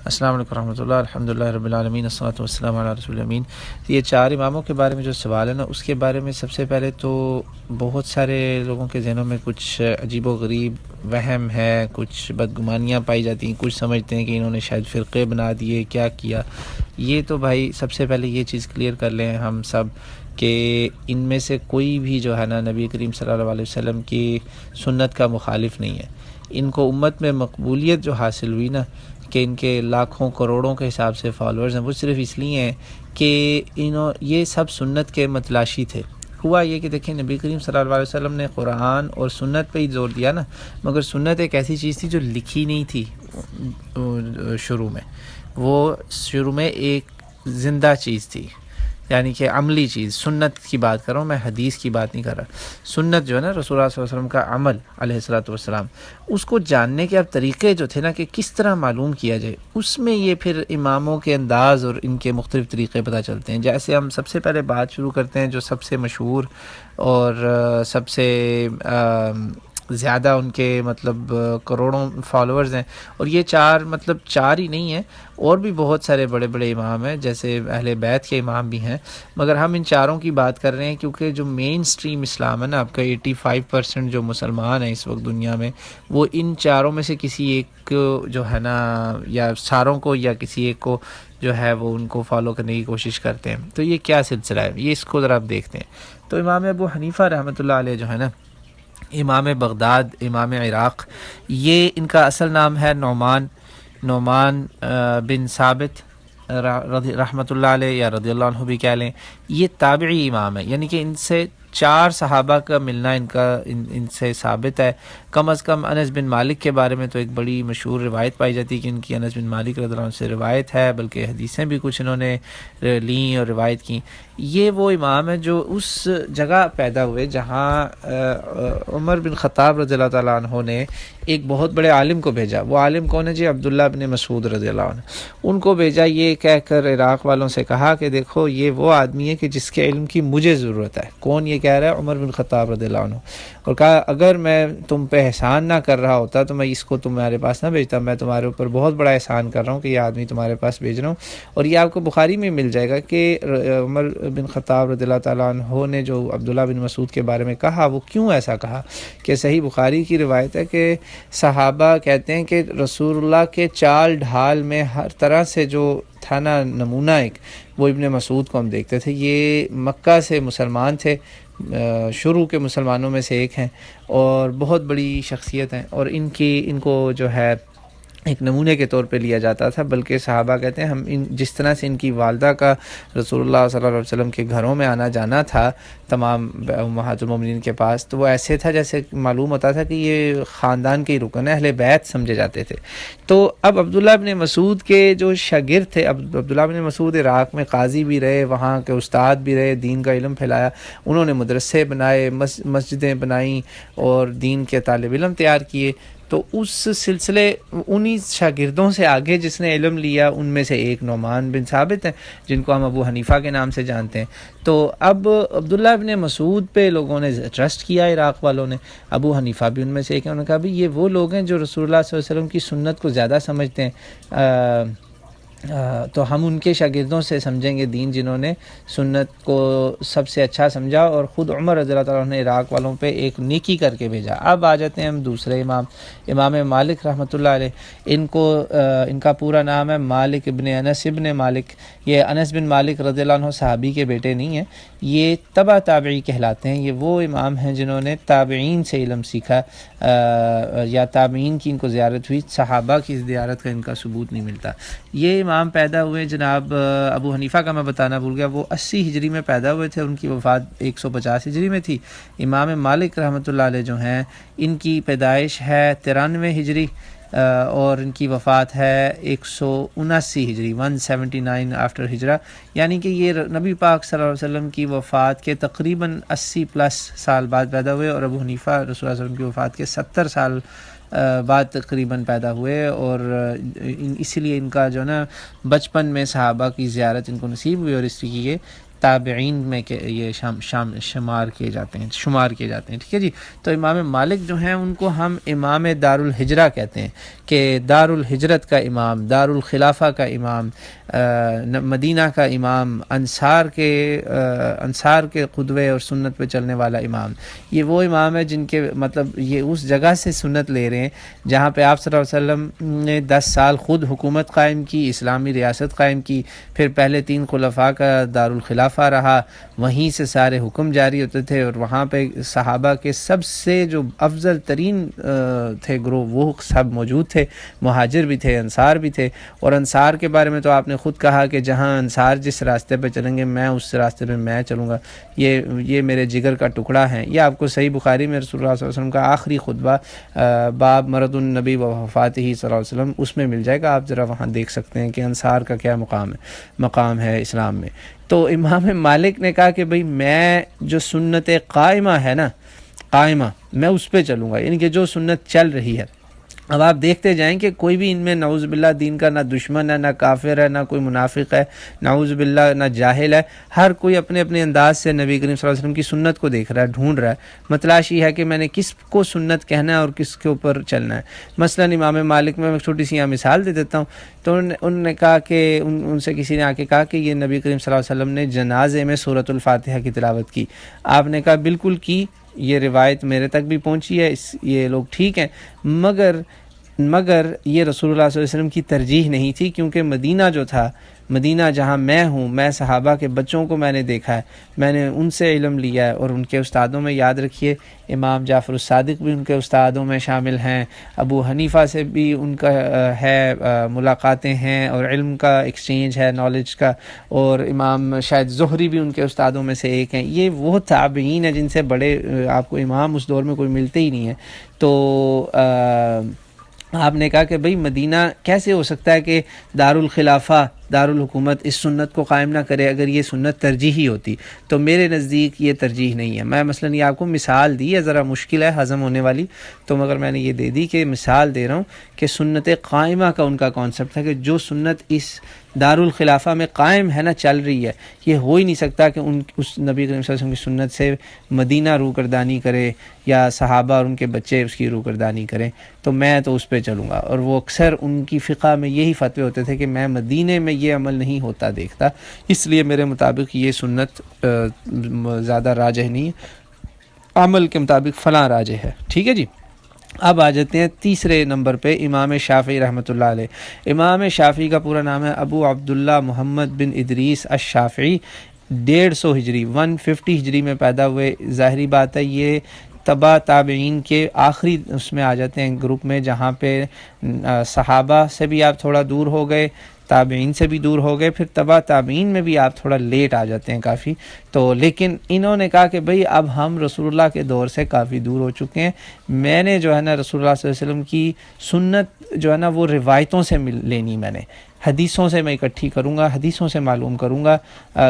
السلام علیکم ورحمۃ اللہ، الحمدللہ رب العالمین، الصلاۃ والسلام علی رسول الامین۔ یہ چار اماموں کے بارے میں جو سوال ہے نا، اس کے بارے میں سب سے پہلے تو بہت سارے لوگوں کے ذہنوں میں کچھ عجیب و غریب وہم ہے، کچھ بدگمانیاں پائی جاتی ہیں، کچھ سمجھتے ہیں کہ انہوں نے شاید فرقے بنا دیے، کیا کیا۔ یہ تو بھائی سب سے پہلے یہ چیز کلیئر کر لیں ہم سب کہ ان میں سے کوئی بھی جو ہے نا نبی کریم صلی اللہ علیہ وسلم کی سنت کا مخالف نہیں ہے۔ ان کو امت میں مقبولیت جو حاصل ہوئی نا، کہ ان کے لاکھوں کروڑوں کے حساب سے فالوورز ہیں، وہ صرف اس لیے ہیں کہ یہ سب سنت کے متلاشی تھے۔ ہوا یہ کہ دیکھیں نبی کریم صلی اللہ علیہ وسلم نے قرآن اور سنت پہ ہی زور دیا نا، مگر سنت ایک ایسی چیز تھی جو لکھی نہیں تھی شروع میں، وہ شروع میں ایک زندہ چیز تھی، یعنی کہ عملی چیز۔ سنت کی بات کر رہا ہوں میں، حدیث کی بات نہیں کر رہا۔ سنت جو ہے نا رسول اللہ صلی اللہ علیہ وسلم کا عمل علیہ الصلوۃ والسلام، اس کو جاننے کے اب طریقے جو تھے نا کہ کس طرح معلوم کیا جائے، اس میں یہ پھر اماموں کے انداز اور ان کے مختلف طریقے پتہ چلتے ہیں۔ جیسے ہم سب سے پہلے بات شروع کرتے ہیں جو سب سے مشہور اور سب سے زیادہ ان کے مطلب کروڑوں فالوورز ہیں، اور یہ چار مطلب چار ہی نہیں ہیں، اور بھی بہت سارے بڑے بڑے امام ہیں، جیسے اہل بیت کے امام بھی ہیں، مگر ہم ان چاروں کی بات کر رہے ہیں کیونکہ جو مین سٹریم اسلام ہے نا، آپ کا 85% جو مسلمان ہیں اس وقت دنیا میں، وہ ان چاروں میں سے کسی ایک جو ہے نا، یا ساروں کو یا کسی ایک کو جو ہے وہ ان کو فالو کرنے کی کوشش کرتے ہیں۔ تو یہ کیا سلسلہ ہے، یہ اس کو ذرا آپ دیکھتے ہیں۔ تو امام ابو حنیفہ رحمۃ اللہ علیہ جو ہے نا، امام بغداد، امام عراق، یہ ان کا اصل نام ہے نعمان بن ثابت رحمۃ اللہ علیہ، یا رضی اللہ عنہ بھی کہہ لیں۔ یہ تابعی امام ہے، یعنی کہ ان سے چار صحابہ کا ملنا ان سے ثابت ہے۔ کم از کم انس بن مالک کے بارے میں تو ایک بڑی مشہور روایت پائی جاتی ہے کہ ان کی انس بن مالک رضی اللہ عنہ سے روایت ہے، بلکہ حدیثیں بھی کچھ انہوں نے لیں اور روایت کی۔ یہ وہ امام ہے جو اس جگہ پیدا ہوئے جہاں عمر بن خطاب رضی اللہ تعالیٰ عنہ نے ایک بہت بڑے عالم کو بھیجا۔ وہ عالم کون ہے جی؟ عبداللہ بن مسعود رضی اللہ عنہ۔ ان کو بھیجا یہ کہہ کر، عراق والوں سے کہا کہ دیکھو یہ وہ آدمی ہے کہ جس کے علم کی مجھے ضرورت ہے۔ کون یہ کہہ رہا ہے؟ عمر بن خطاب رضی اللہ عنہ۔ اور کہا اگر میں تم پہ احسان نہ کر رہا ہوتا تو میں اس کو تمہارے پاس نہ بھیجتا، میں تمہارے اوپر بہت بڑا احسان کر رہا ہوں کہ یہ آدمی تمہارے پاس بھیج رہا ہوں۔ اور یہ آپ کو بخاری میں مل جائے گا کہ عمر بن خطاب رضی اللہ تعالیٰ عنہ نے جو عبداللہ بن مسعود کے بارے میں کہا، وہ کیوں ایسا کہا، کہ صحیح بخاری کی روایت ہے کہ صحابہ کہتے ہیں کہ رسول اللہ کے چال ڈھال میں ہر طرح سے جو تھا نا نمونہ ایک، وہ ابن مسعود کو ہم دیکھتے تھے۔ یہ مکہ سے مسلمان تھے، شروع کے مسلمانوں میں سے ایک ہیں، اور بہت بڑی شخصیت ہیں، اور ان کو جو ہے ایک نمونے کے طور پہ لیا جاتا تھا۔ بلکہ صحابہ کہتے ہیں ہم جس طرح سے ان کی والدہ کا رسول اللہ صلی اللہ علیہ وسلم کے گھروں میں آنا جانا تھا تمام امہات المومنین کے پاس، تو وہ ایسے تھا جیسے معلوم ہوتا تھا کہ یہ خاندان کے ہی رکن ہے، اہل بیت سمجھے جاتے تھے۔ تو اب عبداللہ بن مسعود کے جو شاگرد تھے، عبداللہ بن مسعود عراق میں قاضی بھی رہے، وہاں کے استاد بھی رہے، دین کا علم پھیلایا، انہوں نے مدرسے بنائے، مسجدیں بنائیں اور دین کے طالب علم تیار کیے۔ تو اس سلسلے انہی شاگردوں سے آگے جس نے علم لیا، ان میں سے ایک نعمان بن ثابت ہیں، جن کو ہم ابو حنیفہ کے نام سے جانتے ہیں۔ تو اب عبداللہ بن مسعود پہ لوگوں نے ٹرسٹ کیا، عراق والوں نے۔ ابو حنیفہ بھی ان میں سے ایک ہے۔ انہوں نے کہا بھی یہ وہ لوگ ہیں جو رسول اللہ صلی اللہ علیہ وسلم کی سنت کو زیادہ سمجھتے ہیں، تو ہم ان کے شاگردوں سے سمجھیں گے دین جنہوں نے سنت کو سب سے اچھا سمجھا، اور خود عمر رضی اللہ تعالیٰ نے عراق والوں پہ ایک نیکی کر کے بھیجا۔ اب آ جاتے ہیں ہم دوسرے امام مالک رحمۃ اللہ علیہ۔ ان کا پورا نام ہے مالک ابن انس ابن مالک۔ یہ انس بن مالک رضی اللہ عنہ صحابی کے بیٹے نہیں ہیں، یہ تبع تابعی کہلاتے ہیں۔ یہ وہ امام ہیں جنہوں نے تابعین سے علم سیکھا، یا تابعین کی ان کو زیارت ہوئی، صحابہ کی زیارت کا ان کا ثبوت نہیں ملتا۔ یہ امام پیدا ہوئے جناب ابو حنیفہ کا میں بتانا بھول گیا، وہ 80 ہجری میں پیدا ہوئے تھے، ان کی وفات 150 ہجری میں تھی۔ امام مالک رحمۃ اللہ علیہ جو ہیں، ان کی پیدائش ہے 93 ہجری، اور ان کی وفات ہے 179 ہجری، 179 آفٹر ہجرہ، یعنی کہ یہ نبی پاک صلی اللہ علیہ وسلم کی وفات کے تقریباً 80+ سال بعد پیدا ہوئے، اور ابو حنیفہ رسول اللہ صلی اللہ علیہ وسلم کی وفات کے 70 سال بعد تقریباً پیدا ہوئے، اور اسی لیے ان کا جو نا بچپن میں صحابہ کی زیارت ان کو نصیب ہوئی، اور اس کی یہ تابعین میں یہ شمار کیے جاتے ہیں. ٹھیک ہے جی. تو امام مالک جو ہیں ان کو ہم امام دار الہجرہ کہتے ہیں کہ دار الہجرت کا امام، دار الخلافہ کا امام، مدینہ کا امام، انصار کے قدوے اور سنت پہ چلنے والا امام. یہ وہ امام ہے جن کے مطلب یہ اس جگہ سے سنت لے رہے ہیں جہاں پہ آپ صلی اللہ علیہ وسلم نے 10 سال خود حکومت قائم کی، اسلامی ریاست قائم کی، پھر پہلے 3 خلفاء کا دار الخلافہ رہا، وہیں سے سارے حکم جاری ہوتے تھے، اور وہاں پہ صحابہ کے سب سے جو افضل ترین تھے گروہ وہ سب موجود تھے، مہاجر بھی تھے، انصار بھی تھے. اور انصار کے بارے میں تو آپ نے خود کہا کہ جہاں انصار جس راستے پہ چلیں گے میں اس راستے پہ میں چلوں گا، یہ میرے جگر کا ٹکڑا ہے. یہ آپ کو صحیح بخاری میں رسول اللہ صلی اللہ علیہ وسلم کا آخری خطبہ باب مرض النبی و وفاتہ صلی اللہ علیہ وسلم اس میں مل جائے گا، آپ ذرا وہاں دیکھ سکتے ہیں کہ انصار کا کیا مقام ہے اسلام میں. تو امام مالک نے کہا کہ بھئی میں جو سنت قائمہ ہے نا، قائمہ میں اس پہ چلوں گا، یعنی کہ جو سنت چل رہی ہے. اب آپ دیکھتے جائیں کہ کوئی بھی ان میں نعوذ باللہ دین کا نہ دشمن ہے، نہ کافر ہے، نہ کوئی منافق ہے، نعوذ باللہ نہ جاہل ہے، ہر کوئی اپنے اپنے انداز سے نبی کریم صلی اللہ علیہ وسلم کی سنت کو دیکھ رہا ہے، ڈھونڈ رہا ہے. متلاش یہ ہے کہ میں نے کس کو سنت کہنا ہے اور کس کے اوپر چلنا ہے. مثلا امام مالک میں چھوٹی سی یہاں مثال دے دیتا ہوں. تو انہوں نے کہا کہ ان سے کسی نے آ کے کہا کہ یہ نبی کریم صلی اللہ علیہ وسلم نے جنازے میں سورۃ الفاتحہ کی تلاوت کی. آپ نے کہا بالکل کی، یہ روایت میرے تک بھی پہنچی ہے، یہ لوگ ٹھیک ہیں، مگر یہ رسول اللہ صلی اللہ علیہ وسلم کی ترجیح نہیں تھی، کیونکہ مدینہ جو تھا، مدینہ جہاں میں ہوں، میں صحابہ کے بچوں کو میں نے دیکھا ہے، میں نے ان سے علم لیا ہے اور ان کے استادوں میں یاد رکھیے امام جعفر الصادق بھی ان کے استادوں میں شامل ہیں، ابو حنیفہ سے بھی ان کا ہے ملاقاتیں ہیں اور علم کا ایکسچینج ہے، نالج کا، اور امام شاید زہری بھی ان کے استادوں میں سے ایک ہیں. یہ وہ تابعین ہیں جن سے بڑے آپ کو امام اس دور میں کوئی ملتے ہی نہیں ہیں. تو آپ نے کہا کہ بھئی مدینہ کیسے ہو سکتا ہے کہ دار الخلافہ، دار الحکومت اس سنت کو قائم نہ کرے اگر یہ سنت ترجیحی ہوتی؟ تو میرے نزدیک یہ ترجیح نہیں ہے. میں مثلا یہ آپ کو مثال دی ہے، ذرا مشکل ہے ہضم ہونے والی، تو مگر میں نے یہ دے دی کہ مثال دے رہا ہوں کہ سنت قائمہ کا ان کا کانسیپٹ تھا کہ جو سنت اس دار الخلافہ میں قائم ہے نا، چل رہی ہے، یہ ہو ہی نہیں سکتا کہ اس نبی کریم صلی اللہ علیہ وسلم کی سنت سے مدینہ روگردانی کرے یا صحابہ اور ان کے بچے اس کی روگردانی کریں. تو میں تو اس پہ چلوں گا. اور وہ اکثر ان کی فقہ میں یہی فتوے ہوتے تھے کہ میں مدینے میں یہ عمل نہیں ہوتا دیکھتا، اس لیے میرے مطابق یہ سنت زیادہ راجح نہیں ہے، عمل کے مطابق فلاں راجح ہے. ٹھیک ہے جی. اب آ جاتے ہیں تیسرے نمبر پہ امام شافعی رحمۃ اللہ علیہ. امام شافعی کا پورا نام ہے ابو عبداللہ محمد بن ادریس الشافعی. 150 ہجری 150 ہجری میں پیدا ہوئے. ظاہری بات ہے یہ تبع تابعین کے آخری اس میں آ جاتے ہیں گروپ میں، جہاں پہ صحابہ سے بھی آپ تھوڑا دور ہو گئے، تابعین سے بھی دور ہو گئے، پھر تبع تابعین میں بھی آپ تھوڑا لیٹ آ جاتے ہیں کافی. تو لیکن انہوں نے کہا کہ بھئی اب ہم رسول اللہ کے دور سے کافی دور ہو چکے ہیں، میں نے جو ہے نا رسول اللہ صلی اللہ علیہ وسلم کی سنت جو ہے نا وہ روایتوں سے لینی، میں نے حدیثوں سے میں اکٹھی کروں گا، حدیثوں سے معلوم کروں گا،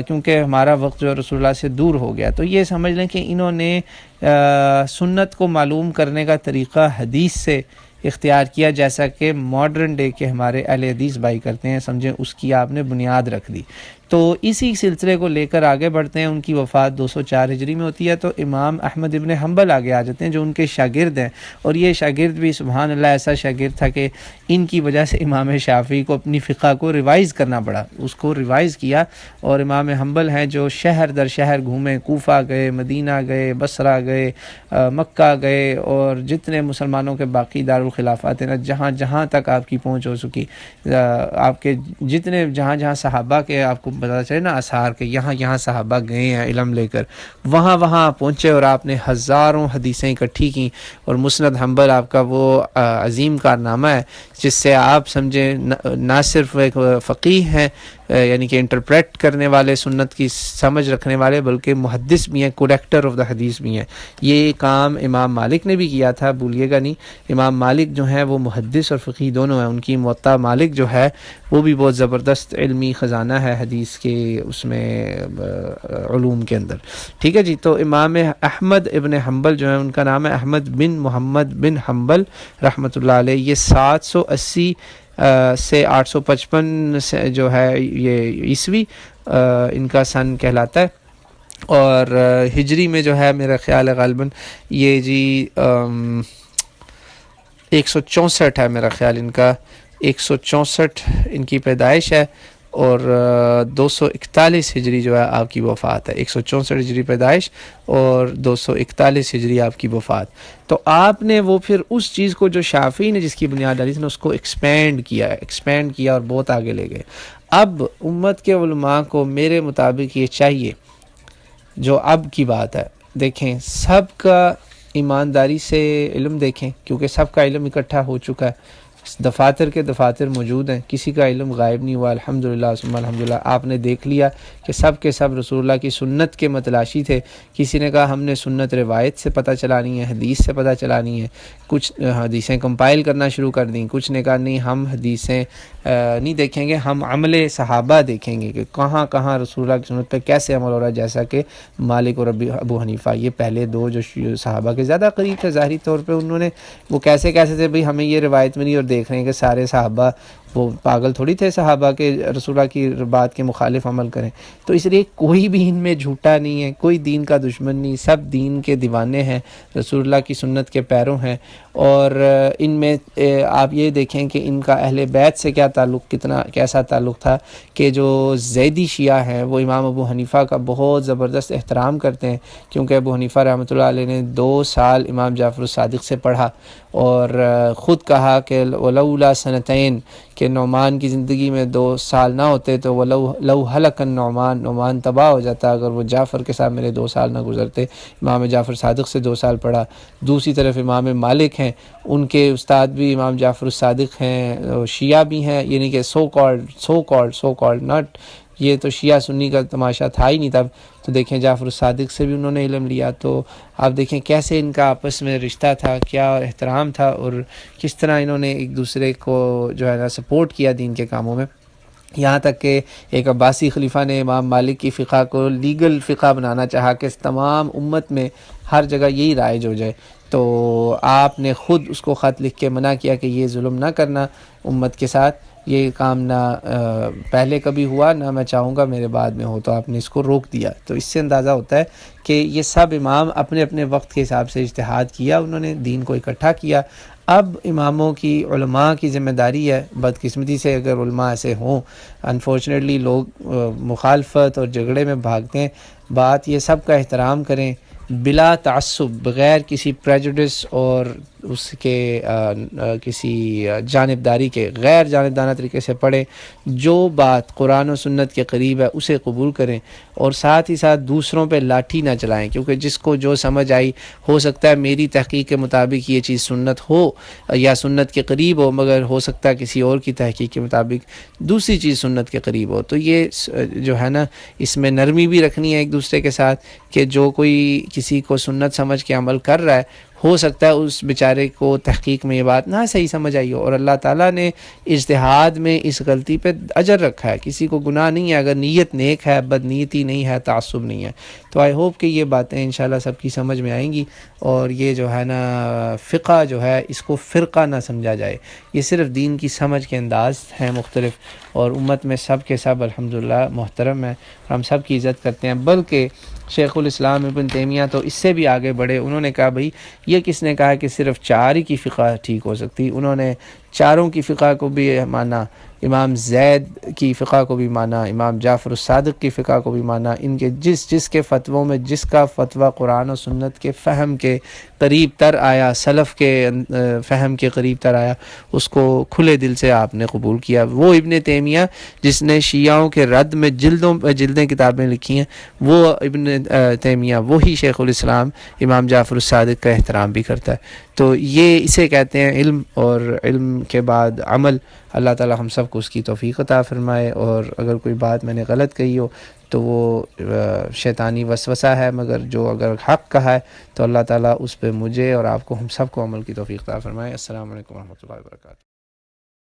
کیونکہ ہمارا وقت جو رسول اللہ سے دور ہو گیا. تو یہ سمجھ لیں کہ انہوں نے سنت کو معلوم کرنے کا طریقہ حدیث سے اختیار کیا، جیسا کہ ماڈرن ڈے کے ہمارے اہل حدیث بھائی کرتے ہیں. سمجھیں اس کی آپ نے بنیاد رکھ دی. تو اسی سلسلے کو لے کر آگے بڑھتے ہیں. ان کی وفات 204 ہجری میں ہوتی ہے. تو امام احمد ابن حنبل آگے آ جاتے ہیں جو ان کے شاگرد ہیں، اور یہ شاگرد بھی سبحان اللہ ایسا شاگرد تھا کہ ان کی وجہ سے امام شافعی کو اپنی فقہ کو ریوائز کرنا پڑا. اس کو ریوائز کیا، اور امام حنبل ہیں جو شہر در شہر گھومے، کوفہ گئے، مدینہ گئے، بصرہ گئے، مکہ گئے، اور جتنے مسلمانوں کے باقی دارالخلافات ہیں نا، جہاں جہاں تک آپ کی پہنچ ہو سکی، آپ کے جتنے جہاں جہاں صحابہ کے آپ کو پتہ چلے نا آثار کے یہاں یہاں صحابہ گئے ہیں علم لے کر، وہاں وہاں پہنچے اور آپ نے ہزاروں حدیثیں اکٹھی کی. اور مسند حنبل آپ کا وہ عظیم کارنامہ ہے جس سے آپ سمجھیں نہ صرف ایک فقیہ ہیں، یعنی کہ انٹرپریٹ کرنے والے، سنت کی سمجھ رکھنے والے، بلکہ محدث بھی ہیں، کولیکٹر آف دا حدیث بھی ہیں. یہ کام امام مالک نے بھی کیا تھا، بھولیے گا نہیں. امام مالک جو ہیں وہ محدث اور فقیہ دونوں ہیں. ان کی موطا مالک جو ہے وہ بھی بہت زبردست علمی خزانہ ہے حدیث کے اس میں علوم کے اندر. ٹھیک ہے جی. تو امام احمد ابن حنبل جو ہے ان کا نام ہے احمد بن محمد بن حنبل رحمۃ اللہ علیہ. یہ 780 سے 855 سے جو ہے یہ عیسوی، ان کا سن کہلاتا ہے، اور ہجری میں جو ہے میرا خیال ہے غالباً یہ جی 164 ہے میرا خیال ان کا، 164 ان کی پیدائش ہے، اور 241 ہجری جو ہے آپ کی وفات ہے۔ 164 ہجری پیدائش اور 241 ہجری آپ کی وفات۔ تو آپ نے وہ پھر اس چیز کو جو شافعی نے جس کی بنیاد ڈالی تھی نا، اس کو ایکسپینڈ کیا اور بہت آگے لے گئے۔ اب امت کے علماء کو میرے مطابق یہ چاہیے، جو اب کی بات ہے، دیکھیں سب کا ایمانداری سے علم دیکھیں، کیونکہ سب کا علم اکٹھا ہو چکا ہے، دفاتر کے دفاتر موجود ہیں، کسی کا علم غائب نہیں ہوا، الحمدللہ ثم الحمدللہ۔ آپ نے دیکھ لیا کہ سب کے سب رسول اللہ کی سنت کے متلاشی تھے۔ کسی نے کہا ہم نے سنت روایت سے پتہ چلانی ہے، حدیث سے پتہ چلانی ہے، کچھ حدیثیں کمپائل کرنا شروع کر دیں، کچھ نے کہا نہیں ہم حدیثیں نہیں دیکھیں گے، ہم عمل صحابہ دیکھیں گے کہ کہاں کہاں رسول اللہ کی سنت پہ کیسے عمل ہو رہا ہے، جیسا کہ مالک اور ابو حنیفہ، یہ پہلے دو جو صحابہ کے زیادہ قریب تھے ظاہری طور پہ، انہوں نے وہ کیسے تھے بھئی ہمیں یہ روایت ملی، اور دیکھ رہے ہیں کہ سارے صحابہ وہ پاگل تھوڑی تھے صحابہ کے رسول اللہ کی بات کے مخالف عمل کریں۔ تو اس لیے کوئی بھی ان میں جھوٹا نہیں ہے، کوئی دین کا دشمن نہیں، سب دین کے دیوانے ہیں، رسول اللہ کی سنت کے پیروں ہیں۔ اور ان میں آپ یہ دیکھیں کہ ان کا اہل بیت سے کیا تعلق، کیسا تعلق تھا کہ جو زیدی شیعہ ہیں وہ امام ابو حنیفہ کا بہت زبردست احترام کرتے ہیں، کیونکہ ابو حنیفہ رحمۃ اللہ علیہ نے 2 سال امام جعفر الصادق سے پڑھا، اور خود کہا کہ ولولا سنتین، کہ نعمان کی زندگی میں 2 سال نہ ہوتے تو لو ہلک نعمان تباہ ہو جاتا اگر وہ جعفر کے ساتھ میرے 2 سال نہ گزرتے۔ امام جعفر صادق سے 2 سال پڑھا۔ دوسری طرف امام مالک ہیں، ان کے استاد بھی امام جعفر الصادق ہیں، شیعہ بھی ہیں، یعنی کہ سو کالڈ ناٹ، یہ تو شیعہ سنی کا تماشا تھا ہی نہیں تب، تو دیکھیں جعفر الصادق سے بھی انہوں نے علم لیا۔ تو آپ دیکھیں کیسے ان کا آپس میں رشتہ تھا، کیا احترام تھا، اور کس طرح انہوں نے ایک دوسرے کو جو ہے نا سپورٹ کیا دین کے کاموں میں، یہاں تک کہ ایک عباسی خلیفہ نے امام مالک کی فقہ کو لیگل فقہ بنانا چاہا کہ تمام امت میں ہر جگہ یہی رائج ہو جائے، تو آپ نے خود اس کو خط لکھ کے منع کیا کہ یہ ظلم نہ کرنا امت کے ساتھ، یہ کام نہ پہلے کبھی ہوا، نہ میں چاہوں گا میرے بعد میں ہو، تو آپ نے اس کو روک دیا۔ تو اس سے اندازہ ہوتا ہے کہ یہ سب امام اپنے اپنے وقت کے حساب سے اجتہاد کیا، انہوں نے دین کو اکٹھا کیا۔ اب اماموں کی، علماء کی ذمہ داری ہے، بدقسمتی سے اگر علماء ایسے ہوں، انفارچونیٹلی لوگ مخالفت اور جھگڑے میں بھاگتے ہیں، بات یہ سب کا احترام کریں، بلا تعصب، بغیر کسی پریجوڈس اور اس کے کسی جانبداری کے، غیر جانبدارانہ طریقے سے پڑھیں، جو بات قرآن و سنت کے قریب ہے اسے قبول کریں، اور ساتھ ہی ساتھ دوسروں پہ لاٹھی نہ چلائیں، کیونکہ جس کو جو سمجھ آئی، ہو سکتا ہے میری تحقیق کے مطابق یہ چیز سنت ہو یا سنت کے قریب ہو، مگر ہو سکتا ہے کسی اور کی تحقیق کے مطابق دوسری چیز سنت کے قریب ہو۔ تو یہ جو ہے نا، اس میں نرمی بھی رکھنی ہے ایک دوسرے کے ساتھ، کہ جو کوئی کسی کو سنت سمجھ کے عمل کر رہا ہے، ہو سکتا ہے اس بیچارے کو تحقیق میں یہ بات نہ صحیح سمجھ آئی ہو، اور اللہ تعالیٰ نے اجتہاد میں اس غلطی پہ اجر رکھا ہے، کسی کو گناہ نہیں ہے اگر نیت نیک ہے، بد نیتی نہیں ہے، تعصب نہیں ہے۔ تو آئی ہوپ کہ یہ باتیں انشاءاللہ سب کی سمجھ میں آئیں گی، اور یہ جو ہے نا فقہ جو ہے اس کو فرقہ نہ سمجھا جائے، یہ صرف دین کی سمجھ کے انداز ہیں مختلف، اور امت میں سب کے سب الحمدللہ محترم ہیں، ہم سب کی عزت کرتے ہیں۔ بلکہ شیخ الاسلام ابن تیمیہ تو اس سے بھی آگے بڑھے، انہوں نے کہا بھئی یہ کس نے کہا کہ صرف 4 ہی کی فقہ ٹھیک ہو سکتی، انہوں نے 4 کی فقہ کو بھی مانا، امام زید کی فقہ کو بھی مانا، امام جعفر الصادق کی فقہ کو بھی مانا، ان کے جس کے فتووں میں جس کا فتویٰ قرآن و سنت کے فہم کے قریب تر آیا، سلف کے فہم کے قریب تر آیا، اس کو کھلے دل سے آپ نے قبول کیا۔ وہ ابن تیمیہ جس نے شیعوں کے رد میں جلدیں کتابیں لکھی ہیں، وہ ابن تیمیہ وہی شیخ الاسلام امام جعفر الصادق کا احترام بھی کرتا ہے۔ تو یہ اسے کہتے ہیں علم، اور علم کے بعد عمل۔ اللہ تعالی ہم سب کو اس کی توفیق عطا فرمائے، اور اگر کوئی بات میں نے غلط کہی ہو تو وہ شیطانی وسوسہ ہے، مگر جو اگر حق کہا ہے تو اللہ تعالیٰ اس پہ مجھے اور آپ کو، ہم سب کو عمل کی توفیق عطا فرمائے۔ السلام علیکم ورحمۃ اللہ وبرکاتہ۔